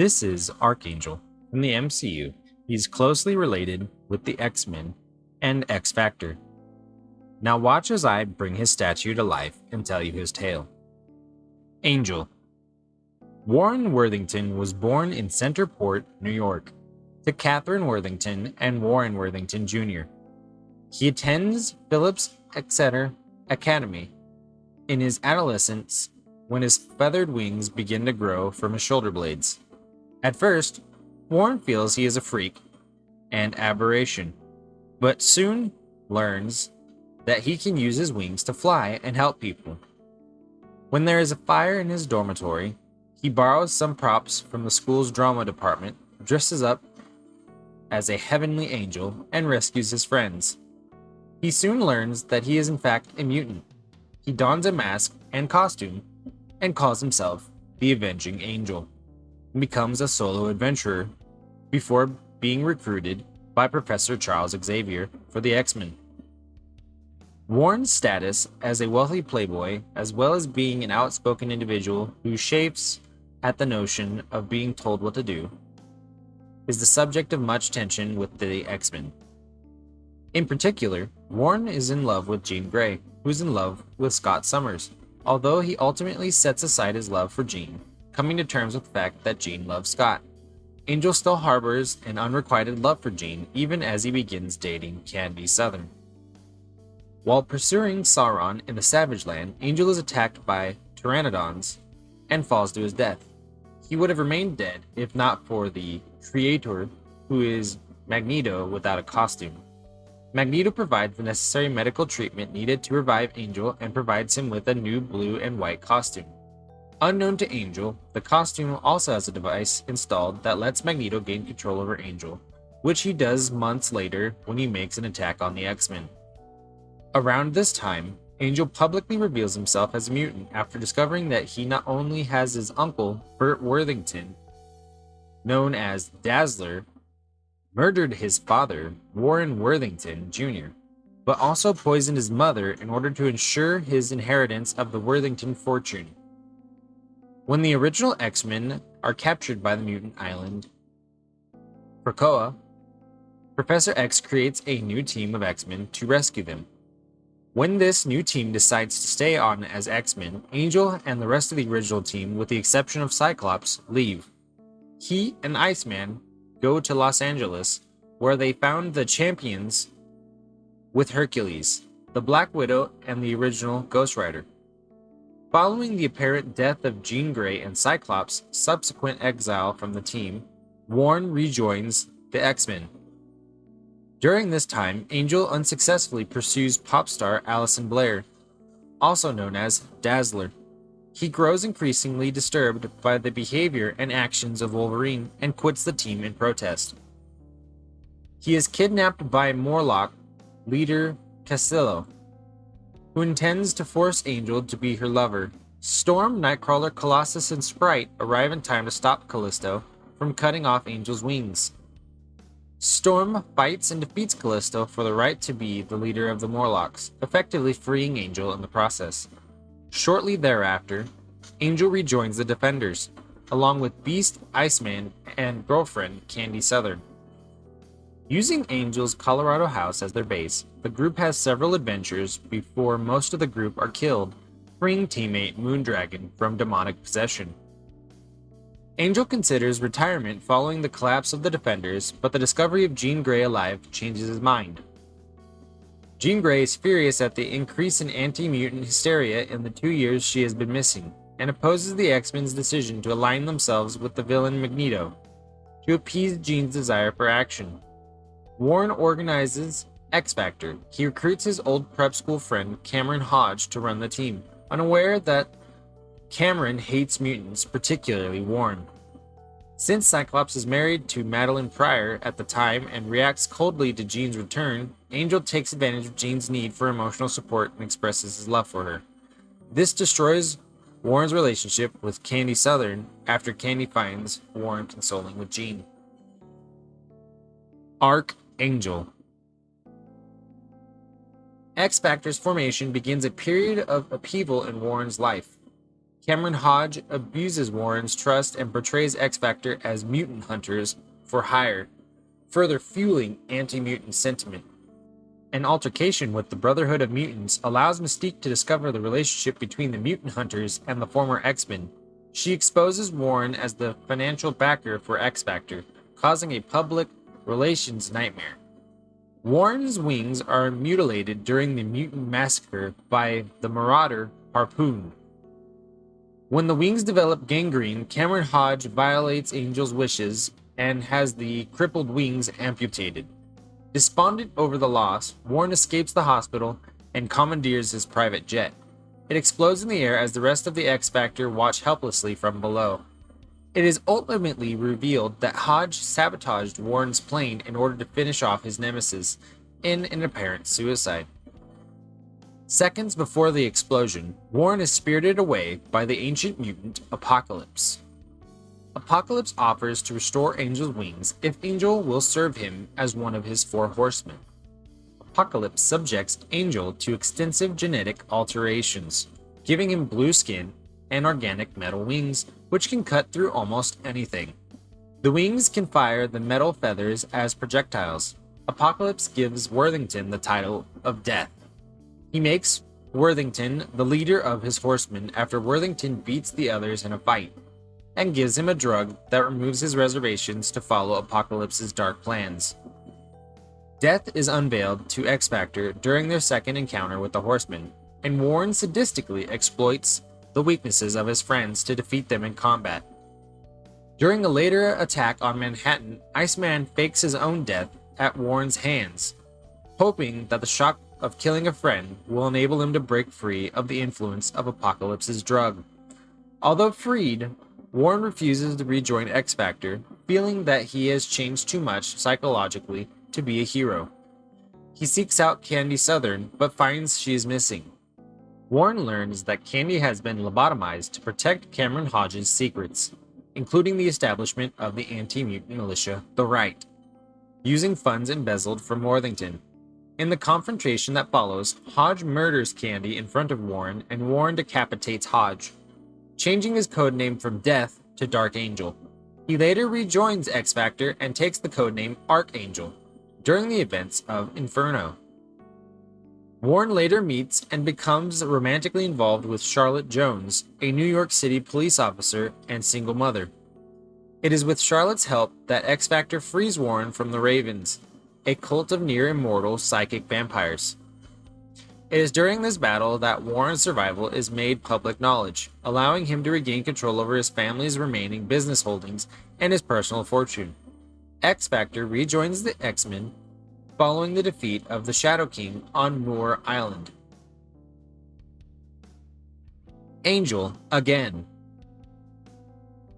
This is Archangel from the MCU. He's closely related with the X-Men and X-Factor. Now watch as I bring his statue to life and tell you his tale. Angel. Warren Worthington was born in Centerport, New York, to Catherine Worthington and Warren Worthington Jr. He attends Phillips Exeter Academy in his adolescence when his feathered wings begin to grow from his shoulder blades. At first, Warren feels he is a freak and aberration, but soon learns that he can use his wings to fly and help people. When there is a fire in his dormitory, he borrows some props from the school's drama department, dresses up as a heavenly angel, and rescues his friends. He soon learns that he is in fact a mutant. He dons a mask and costume and calls himself the Avenging Angel, and becomes a solo adventurer before being recruited by Professor Charles Xavier for the X-Men. Warren's status as a wealthy playboy, as well as being an outspoken individual who chafes at the notion of being told what to do, is the subject of much tension with the X-Men. In particular, Warren is in love with Jean Grey, who is in love with Scott Summers, although he ultimately sets aside his love for Jean, coming to terms with the fact that Jean loves Scott. Angel still harbors an unrequited love for Jean even as he begins dating Candy Southern. While pursuing Sauron in the Savage Land, Angel is attacked by pteranodons and falls to his death. He would have remained dead if not for the Creator, who is Magneto without a costume. Magneto provides the necessary medical treatment needed to revive Angel and provides him with a new blue and white costume. Unknown to Angel, the costume also has a device installed that lets Magneto gain control over Angel, which he does months later when he makes an attack on the X-Men. Around this time, Angel publicly reveals himself as a mutant after discovering that he not only has his uncle, Burt Worthington, known as Dazzler, murdered his father, Warren Worthington Jr., but also poisoned his mother in order to ensure his inheritance of the Worthington fortune. When the original X-Men are captured by the mutant island Krakoa, Professor X creates a new team of X-Men to rescue them. When this new team decides to stay on as X-Men, Angel and the rest of the original team, with the exception of Cyclops, leave. He and Iceman go to Los Angeles, where they found the champions with Hercules, the Black Widow, and the original Ghost Rider. Following the apparent death of Jean Grey and Cyclops' subsequent exile from the team, Warren rejoins the X-Men. During this time, Angel unsuccessfully pursues pop star Allison Blair, also known as Dazzler. He grows increasingly disturbed by the behavior and actions of Wolverine and quits the team in protest. He is kidnapped by Morlock leader Castillo, who intends to force Angel to be her lover. Storm, Nightcrawler, Colossus, and Sprite arrive in time to stop Callisto from cutting off Angel's wings. Storm fights and defeats Callisto for the right to be the leader of the Morlocks, effectively freeing Angel in the process. Shortly thereafter, Angel rejoins the Defenders, along with Beast, Iceman, and girlfriend Candy Southern. Using Angel's Colorado house as their base, the group has several adventures before most of the group are killed, freeing teammate Moondragon from demonic possession. Angel considers retirement following the collapse of the Defenders, but the discovery of Jean Grey alive changes his mind. Jean Grey is furious at the increase in anti-mutant hysteria in the 2 years she has been missing, and opposes the X-Men's decision to align themselves with the villain Magneto, to appease Jean's desire for action. Warren organizes X-Factor. He recruits his old prep school friend Cameron Hodge to run the team, unaware that Cameron hates mutants, particularly Warren. Since Cyclops is married to Madeline Pryor at the time and reacts coldly to Jean's return, Angel takes advantage of Jean's need for emotional support and expresses his love for her. This destroys Warren's relationship with Candy Southern after Candy finds Warren consoling with Jean. Archangel. X-Factor's formation begins a period of upheaval in Warren's life. Cameron Hodge abuses Warren's trust and portrays X-Factor as mutant hunters for hire, further fueling anti-mutant sentiment. An altercation with the Brotherhood of Mutants allows Mystique to discover the relationship between the mutant hunters and the former X-Men. She exposes Warren as the financial backer for X-Factor, causing a public relations nightmare. Warren's wings are mutilated during the mutant massacre by the Marauder Harpoon. When the wings develop gangrene, Cameron Hodge violates Angel's wishes and has the crippled wings amputated. Despondent over the loss, Warren escapes the hospital and commandeers his private jet. It explodes in the air as the rest of the X-Factor watch helplessly from below. It is ultimately revealed that Hodge sabotaged Warren's plane in order to finish off his nemesis in an apparent suicide. Seconds before the explosion, Warren is spirited away by the ancient mutant Apocalypse. Apocalypse offers to restore Angel's wings if Angel will serve him as one of his 4 horsemen. Apocalypse subjects Angel to extensive genetic alterations, giving him blue skin and organic metal wings, which can cut through almost anything. The wings can fire the metal feathers as projectiles. Apocalypse gives Worthington the title of Death. He makes Worthington the leader of his horsemen after Worthington beats the others in a fight, and gives him a drug that removes his reservations to follow Apocalypse's dark plans. Death is unveiled to X-Factor during their second encounter with the Horsemen, and Warren sadistically exploits the weaknesses of his friends to defeat them in combat. During a later attack on Manhattan, Iceman fakes his own death at Warren's hands, hoping that the shock of killing a friend will enable him to break free of the influence of Apocalypse's drug. Although freed, Warren refuses to rejoin X-Factor, feeling that he has changed too much psychologically to be a hero. He seeks out Candy Southern, but finds she is missing. Warren learns that Candy has been lobotomized to protect Cameron Hodge's secrets, including the establishment of the anti-mutant militia, The Right, using funds embezzled from Worthington. In the confrontation that follows, Hodge murders Candy in front of Warren, and Warren decapitates Hodge, changing his codename from Death to Dark Angel. He later rejoins X-Factor and takes the codename Archangel during the events of Inferno. Warren later meets and becomes romantically involved with Charlotte Jones, a New York City police officer and single mother. It is with Charlotte's help that X-Factor frees Warren from the Ravens, a cult of near-immortal psychic vampires. It is during this battle that Warren's survival is made public knowledge, allowing him to regain control over his family's remaining business holdings and his personal fortune. X-Factor rejoins the X-Men following the defeat of the Shadow King on Moore Island. Angel again.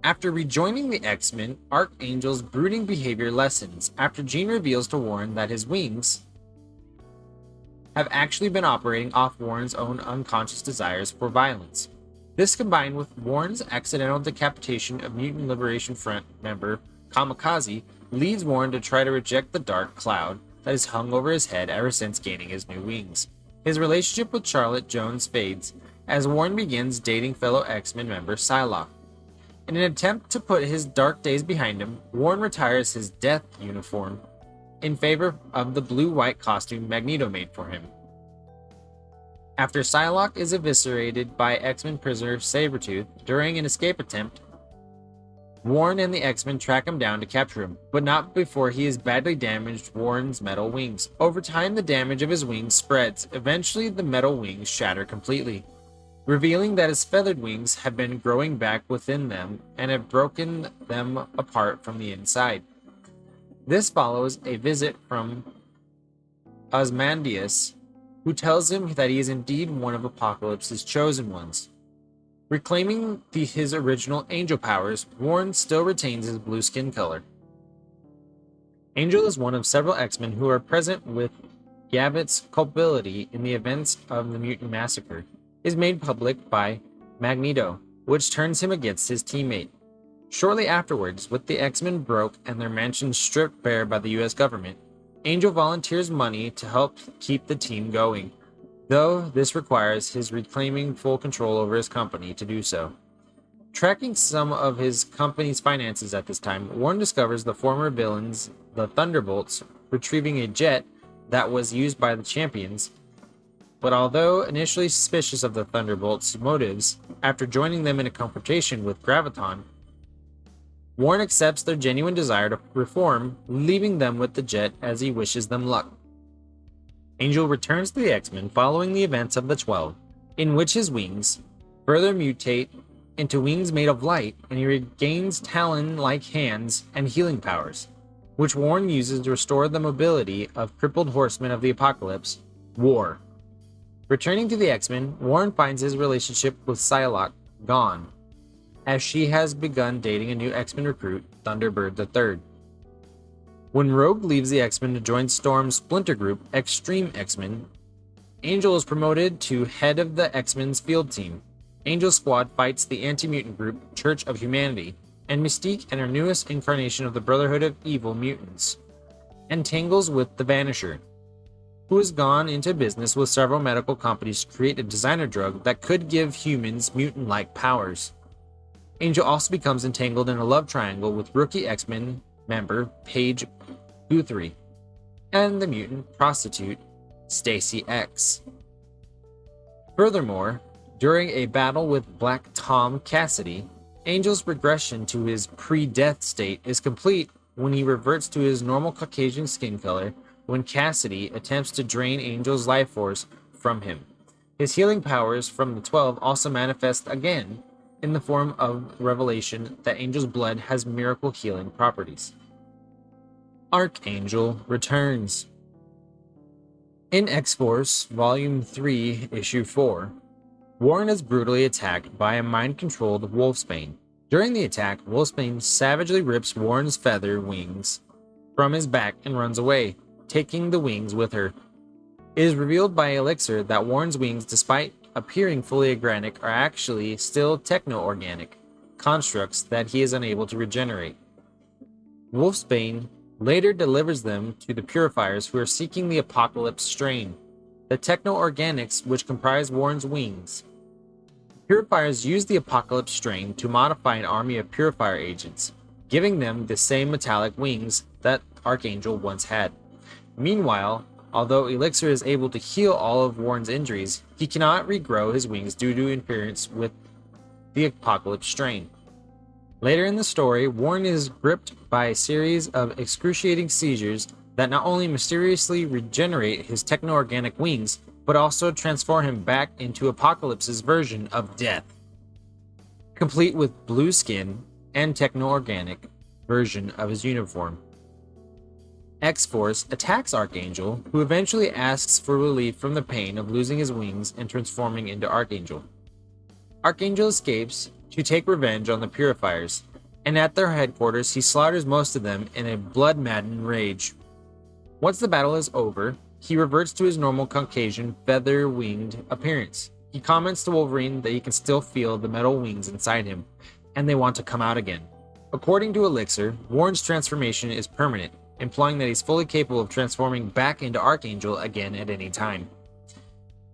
After rejoining the X-Men, Archangel's brooding behavior lessens after Jean reveals to Warren that his wings have actually been operating off Warren's own unconscious desires for violence. This, combined with Warren's accidental decapitation of Mutant Liberation Front member Kamikaze, leads Warren to try to reject the dark cloud that has hung over his head ever since gaining his new wings. His relationship with Charlotte Jones fades as Warren begins dating fellow X-Men member Psylocke. In an attempt to put his dark days behind him, Warren retires his death uniform in favor of the blue-white costume Magneto made for him. After Psylocke is eviscerated by X-Men prisoner Sabretooth during an escape attempt, Warren and the X-Men track him down to capture him, but not before he has badly damaged Warren's metal wings. Over time, the damage of his wings spreads. Eventually, the metal wings shatter completely, revealing that his feathered wings have been growing back within them and have broken them apart from the inside. This follows a visit from Ozymandias, who tells him that he is indeed one of Apocalypse's chosen ones. Reclaiming his original angel powers, Warren still retains his blue skin color. Angel is one of several X-Men who are present with Gambit's culpability in the events of the Mutant Massacre is made public by Magneto, which turns him against his teammate. Shortly afterwards, with the X-Men broke and their mansion stripped bare by the US government, Angel volunteers money to help keep the team going. though this requires his reclaiming full control over his company to do so. Tracking some of his company's finances at this time, Warren discovers the former villains, the Thunderbolts, retrieving a jet that was used by the Champions. But although initially suspicious of the Thunderbolts' motives, after joining them in a confrontation with Graviton, Warren accepts their genuine desire to reform, leaving them with the jet as he wishes them luck. Angel returns to the X-Men following the events of the 12, in which his wings further mutate into wings made of light, and he regains talon-like hands and healing powers, which Warren uses to restore the mobility of crippled horsemen of the apocalypse, War. Returning to the X-Men, Warren finds his relationship with Psylocke gone, as she has begun dating a new X-Men recruit, Thunderbird III. When Rogue leaves the X-Men to join Storm's splinter group, Extreme X-Men, Angel is promoted to head of the X-Men's field team. Angel Squad fights the anti-mutant group, Church of Humanity, and Mystique and her newest incarnation of the Brotherhood of Evil Mutants entangles with the Vanisher, who has gone into business with several medical companies to create a designer drug that could give humans mutant-like powers. Angel also becomes entangled in a love triangle with rookie X-Men member Paige Guthrie and the mutant prostitute Stacy X. Furthermore, during a battle with Black Tom Cassidy, Angel's regression to his pre-death state is complete when he reverts to his normal Caucasian skin color when Cassidy attempts to drain Angel's life force from him. His healing powers from the 12 also manifest again in the form of revelation that Angel's blood has miracle healing properties. Archangel returns. In X-Force, Volume 3, Issue 4, Warren is brutally attacked by a mind-controlled Wolfsbane. During the attack, Wolfsbane savagely rips Warren's feather wings from his back and runs away, taking the wings with her. It is revealed by Elixir that Warren's wings, despite appearing fully organic, are actually still techno-organic constructs that he is unable to regenerate. Wolfsbane later delivers them to the Purifiers, who are seeking the Apocalypse strain, the techno-organics which comprise Warren's wings. Purifiers use the Apocalypse strain to modify an army of Purifier agents, giving them the same metallic wings that Archangel once had. Meanwhile, although Elixir is able to heal all of Warren's injuries, he cannot regrow his wings due to interference with the Apocalypse strain. Later in the story, Warren is gripped by a series of excruciating seizures that not only mysteriously regenerate his techno-organic wings, but also transform him back into Apocalypse's version of death, complete with blue skin and techno-organic version of his uniform. X-Force attacks Archangel, who eventually asks for relief from the pain of losing his wings and transforming into Archangel. Archangel escapes to take revenge on the Purifiers, and at their headquarters he slaughters most of them in a blood-maddened rage. Once the battle is over, he reverts to his normal Caucasian feather-winged appearance. He comments to Wolverine that he can still feel the metal wings inside him, and they want to come out again. According to Elixir, Warren's transformation is permanent, implying that he's fully capable of transforming back into Archangel again at any time.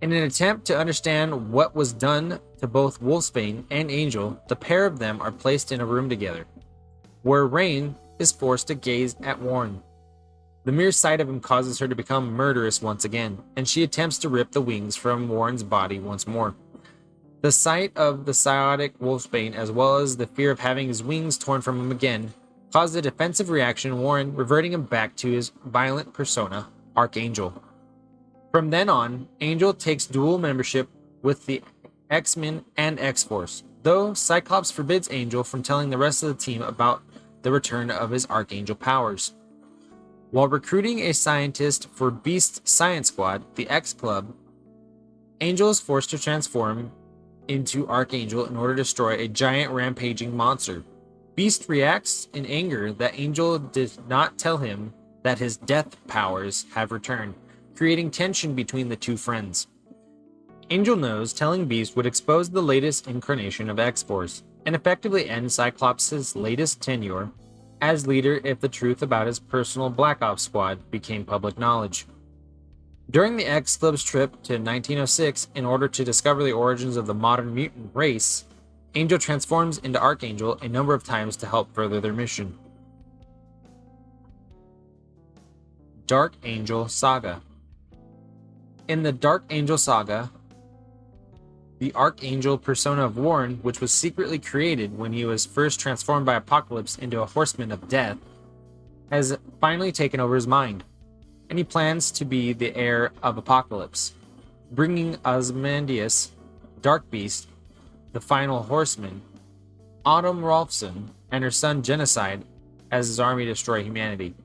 In an attempt to understand what was done to both Wolfsbane and Angel, the pair of them are placed in a room together, where Rain is forced to gaze at Warren. The mere sight of him causes her to become murderous once again, and she attempts to rip the wings from Warren's body once more. The sight of the psiotic Wolfsbane, as well as the fear of having his wings torn from him again, caused a defensive reaction in Warren, reverting him back to his violent persona, Archangel. From then on, Angel takes dual membership with the X-Men and X-Force, though Cyclops forbids Angel from telling the rest of the team about the return of his Archangel powers. While recruiting a scientist for Beast's Science Squad, the X-Club, Angel is forced to transform into Archangel in order to destroy a giant rampaging monster. Beast reacts in anger that Angel did not tell him that his death powers have returned, creating tension between the two friends. Angel knows telling Beast would expose the latest incarnation of X-Force and effectively end Cyclops' latest tenure as leader if the truth about his personal Black Ops squad became public knowledge. During the X Club's trip to 1906, in order to discover the origins of the modern mutant race, Angel transforms into Archangel a number of times to help further their mission. Dark Angel Saga. In the Dark Angel Saga, the Archangel persona of Warren, which was secretly created when he was first transformed by Apocalypse into a horseman of death, has finally taken over his mind, and he plans to be the heir of Apocalypse, bringing Ozymandias, Dark Beast, the final horseman, Autumn Rolfson, and her son Genocide as his army to destroy humanity.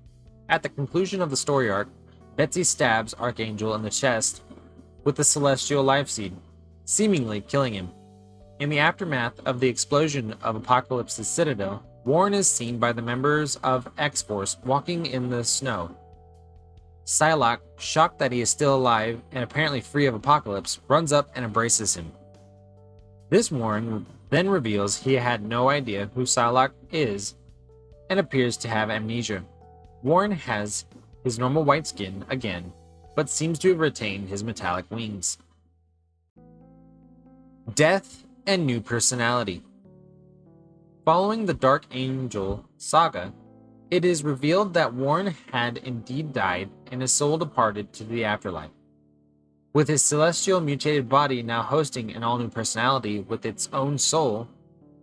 At the conclusion of the story arc, Betsy stabs Archangel in the chest with the celestial life seed, seemingly killing him. In the aftermath of the explosion of Apocalypse's citadel, Warren is seen by the members of X-Force walking in the snow. Psylocke, shocked that he is still alive and apparently free of Apocalypse, runs up and embraces him. This Warren then reveals he had no idea who Psylocke is and appears to have amnesia. Warren has his normal white skin again, but seems to have retained his metallic wings. Death and new personality. Following the Dark Angel saga, it is revealed that Warren had indeed died and his soul departed to the afterlife. With his celestial mutated body now hosting an all-new personality with its own soul,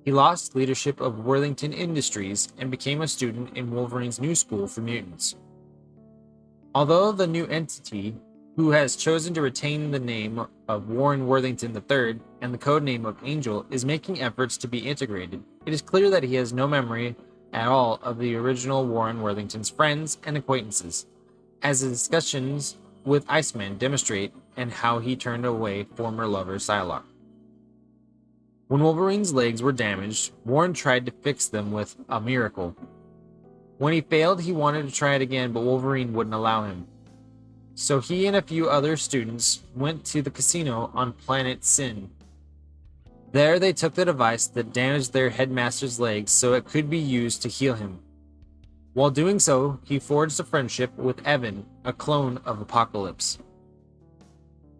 he lost leadership of Worthington Industries and became a student in Wolverine's new school for mutants. Although the new entity, who has chosen to retain the name of Warren Worthington III and the codename of Angel, is making efforts to be integrated, it is clear that he has no memory at all of the original Warren Worthington's friends and acquaintances, as the discussions with Iceman demonstrate, and how he turned away former lover Psylocke. When Wolverine's legs were damaged, Warren tried to fix them with a miracle. When he failed, he wanted to try it again, but Wolverine wouldn't allow him. So he and a few other students went to the casino on planet Sin. There they took the device that damaged their headmaster's legs so it could be used to heal him. While doing so, he forged a friendship with Evan, a clone of Apocalypse.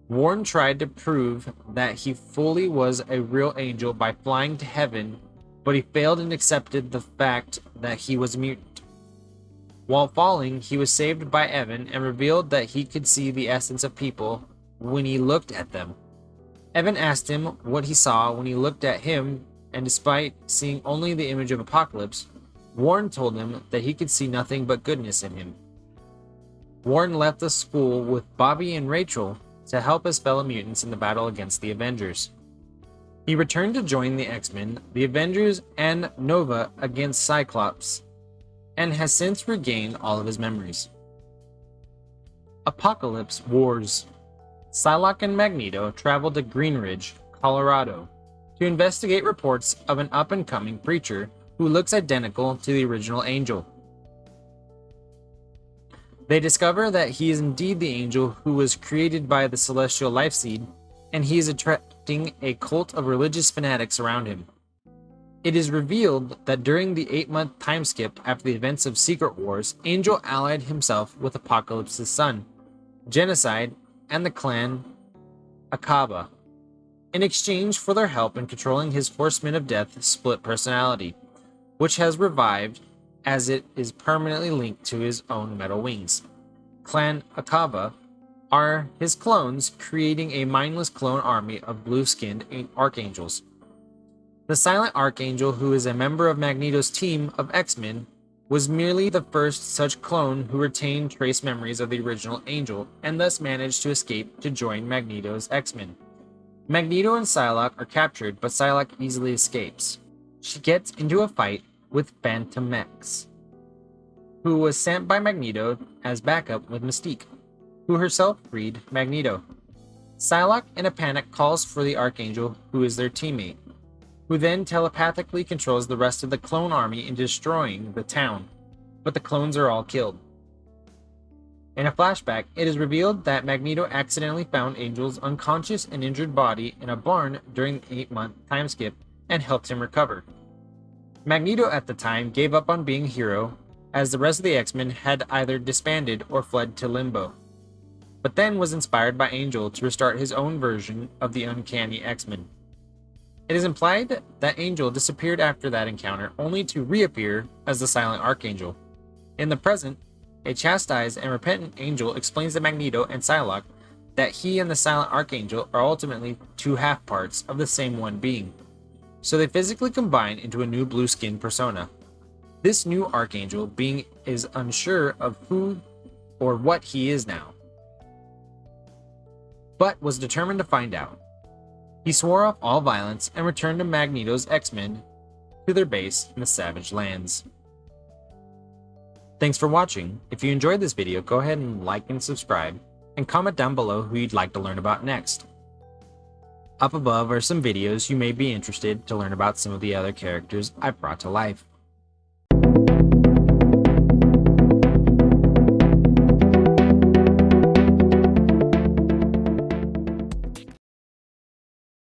Warren tried to prove that he fully was a real angel by flying to heaven, but he failed and accepted the fact that he was a mutant. While falling, he was saved by Evan and revealed that he could see the essence of people when he looked at them. Evan asked him what he saw when he looked at him, and despite seeing only the image of Apocalypse, Warren told him that he could see nothing but goodness in him. Warren left the school with Bobby and Rachel to help his fellow mutants in the battle against the Avengers. He returned to join the X-Men, the Avengers, and Nova against Cyclops, and has since regained all of his memories. Apocalypse Wars. Psylocke and Magneto traveled to Greenridge, Colorado, to investigate reports of an up-and-coming preacher who looks identical to the original Angel. They discover that he is indeed the Angel who was created by the Celestial Life Seed, and he is attracting a cult of religious fanatics around him. It is revealed that during the 8-month time skip after the events of Secret Wars, Angel allied himself with Apocalypse's son, Genocide, and the clan Akaba, in exchange for their help in controlling his Horsemen of Death split personality, which has revived as it is permanently linked to his own metal wings. Clan Akaba are his clones, creating a mindless clone army of blue-skinned archangels. The Silent Archangel, who is a member of Magneto's team of X-Men, was merely the first such clone who retained trace memories of the original Angel, and thus managed to escape to join Magneto's X-Men. Magneto and Psylocke are captured, but Psylocke easily escapes. She gets into a fight with Phantom X, who was sent by Magneto as backup with Mystique, who herself freed Magneto. Psylocke, in a panic, calls for the Archangel, who is their teammate, who then telepathically controls the rest of the clone army in destroying the town, but the clones are all killed. In a flashback, it is revealed that Magneto accidentally found Angel's unconscious and injured body in a barn during the 8-month time skip and helped him recover. Magneto at the time gave up on being a hero, as the rest of the X-Men had either disbanded or fled to Limbo. but then was inspired by Angel to restart his own version of the uncanny X-Men. It is implied that Angel disappeared after that encounter, only to reappear as the Silent Archangel. In the present, a chastised and repentant Angel explains to Magneto and Psylocke that he and the Silent Archangel are ultimately two half-parts of the same one being, so they physically combine into a new blue-skinned persona. This new Archangel being is unsure of who or what he is now, but was determined to find out. He swore off all violence and returned to Magneto's X-Men to their base in the Savage Lands. Thanks for watching. If you enjoyed this video, go ahead and like and subscribe, and comment down below who you'd like to learn about next. Up above are some videos you may be interested to learn about some of the other characters I've brought to life.